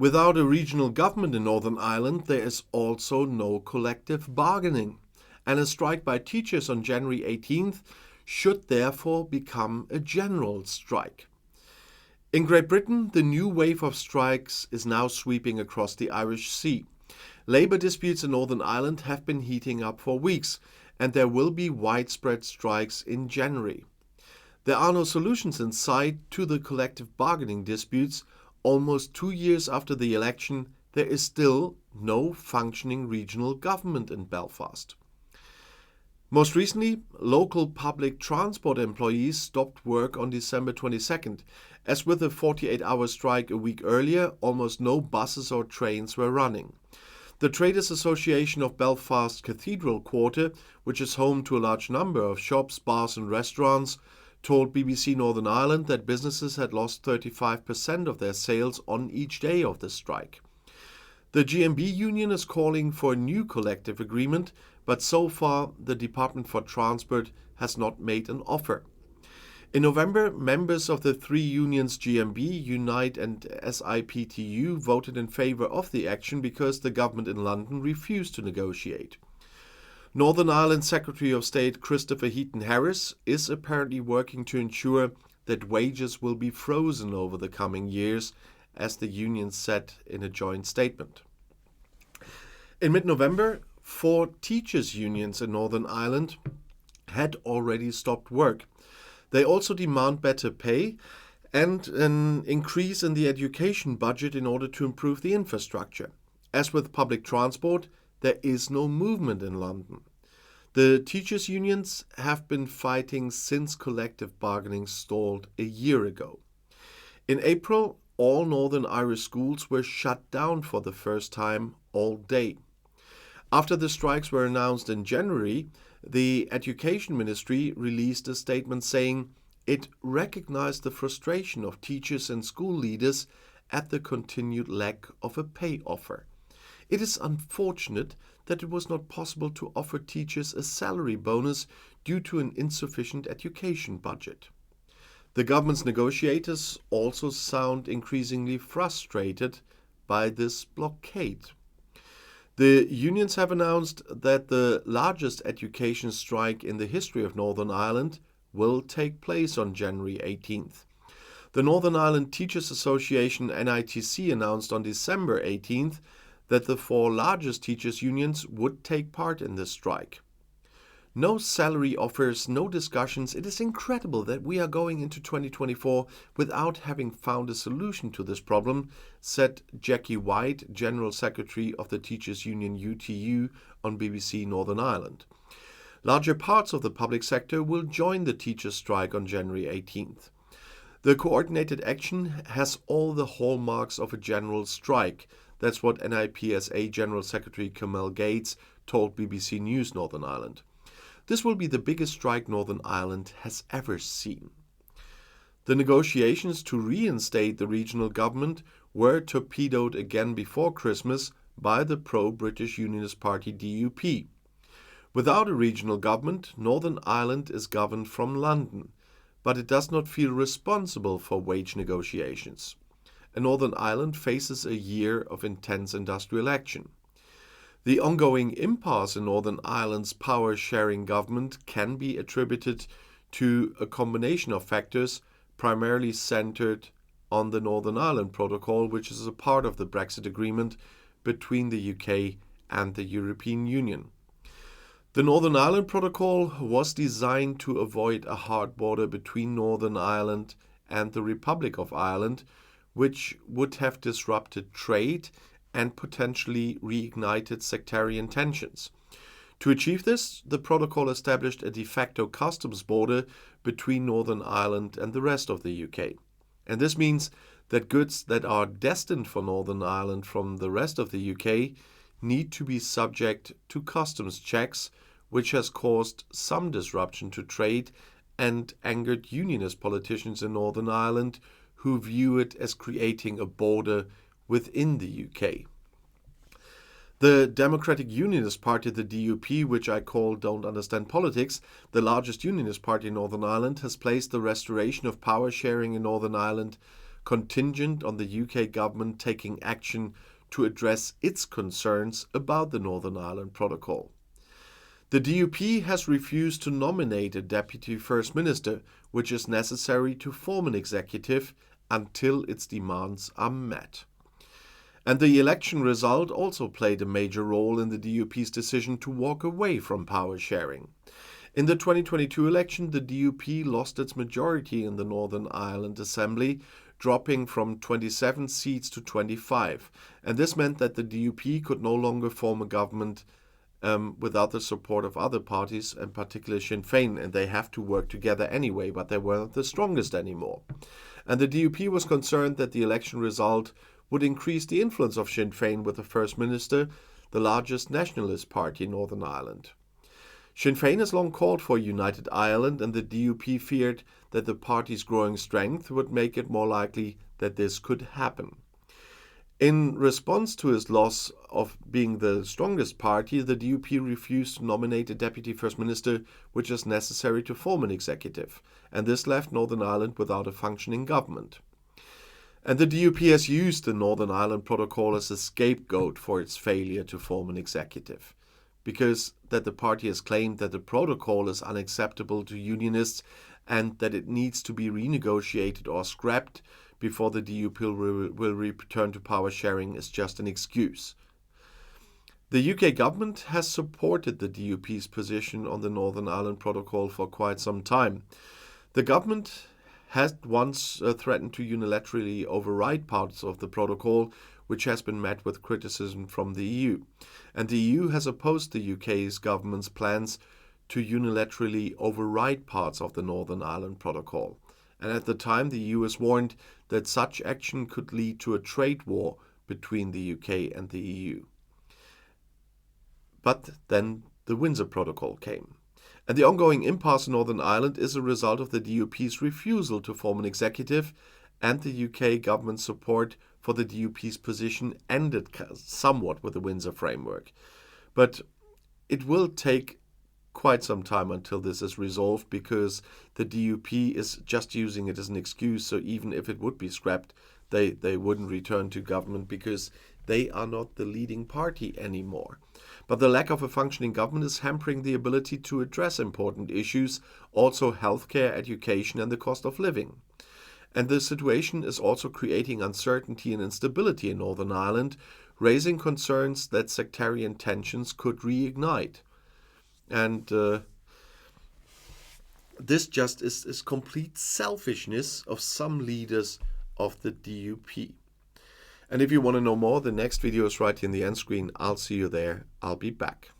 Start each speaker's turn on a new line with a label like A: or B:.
A: Without a regional government in Northern Ireland, there is also no collective bargaining, and a strike by teachers on January 18th should therefore become a general strike. In Great Britain, the new wave of strikes is now sweeping across the Irish Sea. Labour disputes in Northern Ireland have been heating up for weeks, and there will be widespread strikes in January. There are no solutions in sight to the collective bargaining disputes. Almost 2 years after the election, there is still no functioning regional government in Belfast. Most recently, local public transport employees stopped work on December 22nd. As with a 48-hour strike a week earlier, almost no buses or trains were running. The Traders Association of Belfast Cathedral Quarter, which is home to a large number of shops, bars and restaurants, told BBC Northern Ireland that businesses had lost 35% of their sales on each day of the strike. The GMB union is calling for a new collective agreement, but so far the Department for Transport has not made an offer. In November, members of the three unions GMB, Unite and SIPTU voted in favour of the action because the government in London refused to negotiate. Northern Ireland Secretary of State Christopher Heaton Harris is apparently working to ensure that wages will be frozen over the coming years, as the union said in a joint statement. In mid-November, 4 teachers' unions in Northern Ireland had already stopped work. They also demand better pay and an increase in the education budget in order to improve the infrastructure. As with public transport, there is no movement in London. The teachers' unions have been fighting since collective bargaining stalled a year ago. In April, all Northern Irish schools were shut down for the first time all day. After the strikes were announced in January, the Education Ministry released a statement saying it recognized the frustration of teachers and school leaders at the continued lack of a pay offer. It is unfortunate that it was not possible to offer teachers a salary bonus due to an insufficient education budget. The government's negotiators also sound increasingly frustrated by this blockade. The unions have announced that the largest education strike in the history of Northern Ireland will take place on January 18th. The Northern Ireland Teachers Association NITC announced on December 18th that the 4 largest teachers' unions would take part in this strike. No salary offers, no discussions. It is incredible that we are going into 2024 without having found a solution to this problem, said Jackie White, General Secretary of the Teachers Union UTU, on BBC Northern Ireland. Larger parts of the public sector will join the teachers' strike on January 18th. The coordinated action has all the hallmarks of a general strike. That's what NIPSA General Secretary Kamel Gates told BBC News Northern Ireland. This will be the biggest strike Northern Ireland has ever seen. The negotiations to reinstate the regional government were torpedoed again before Christmas by the pro-British Unionist Party DUP. Without a regional government, Northern Ireland is governed from London, but it does not feel responsible for wage negotiations. And Northern Ireland faces a year of intense industrial action. The ongoing impasse in Northern Ireland's power-sharing government can be attributed to a combination of factors, primarily centered on the Northern Ireland Protocol, which is a part of the Brexit agreement between the UK and the European Union. The Northern Ireland Protocol was designed to avoid a hard border between Northern Ireland and the Republic of Ireland, which would have disrupted trade and potentially reignited sectarian tensions. To achieve this, the protocol established a de facto customs border between Northern Ireland and the rest of the UK. And this means that goods that are destined for Northern Ireland from the rest of the UK need to be subject to customs checks, which has caused some disruption to trade and angered unionist politicians in Northern Ireland who view it as creating a border within the UK. The Democratic Unionist Party, the DUP, which I call Don't Understand Politics, the largest unionist party in Northern Ireland, has placed the restoration of power sharing in Northern Ireland contingent on the UK government taking action to address its concerns about the Northern Ireland Protocol. The DUP has refused to nominate a Deputy First Minister, which is necessary to form an executive until its demands are met. And the election result also played a major role in the DUP's decision to walk away from power sharing. In the 2022 election, the DUP lost its majority in the Northern Ireland Assembly, dropping from 27 seats to 25. And this meant that the DUP could no longer form a government without the support of other parties, and particularly Sinn Féin, and they have to work together anyway, but they weren't the strongest anymore. And the DUP was concerned that the election result would increase the influence of Sinn Féin with the First Minister, the largest nationalist party in Northern Ireland. Sinn Féin has long called for a united Ireland, and the DUP feared that the party's growing strength would make it more likely that this could happen. In response to his loss of being the strongest party, the DUP refused to nominate a Deputy First Minister, which is necessary to form an executive, and this left Northern Ireland without a functioning government. And the DUP has used the Northern Ireland Protocol as a scapegoat for its failure to form an executive, because that the party has claimed that the protocol is unacceptable to unionists and that it needs to be renegotiated or scrapped before the DUP will return to power sharing is just an excuse. The UK government has supported the DUP's position on the Northern Ireland Protocol for quite some time. The government had once threatened to unilaterally override parts of the protocol, which has been met with criticism from the EU. And the EU has opposed the UK's government's plans to unilaterally override parts of the Northern Ireland Protocol. And at the time, the EU has warned that such action could lead to a trade war between the UK and the EU. But then the Windsor Protocol came. And the ongoing impasse in Northern Ireland is a result of the DUP's refusal to form an executive, and the UK government's support for the DUP's position ended somewhat with the Windsor Framework. But it will take quite some time until this is resolved, because the DUP is just using it as an excuse. So even if it would be scrapped, they wouldn't return to government because they are not the leading party anymore. But the lack of a functioning government is hampering the ability to address important issues, also healthcare, education, and the cost of living. And the situation is also creating uncertainty and instability in Northern Ireland, raising concerns that sectarian tensions could reignite. And this just is complete selfishness of some leaders of the DUP. And if you want to know more, the next video is right here in the end screen. I'll see you there. I'll be back.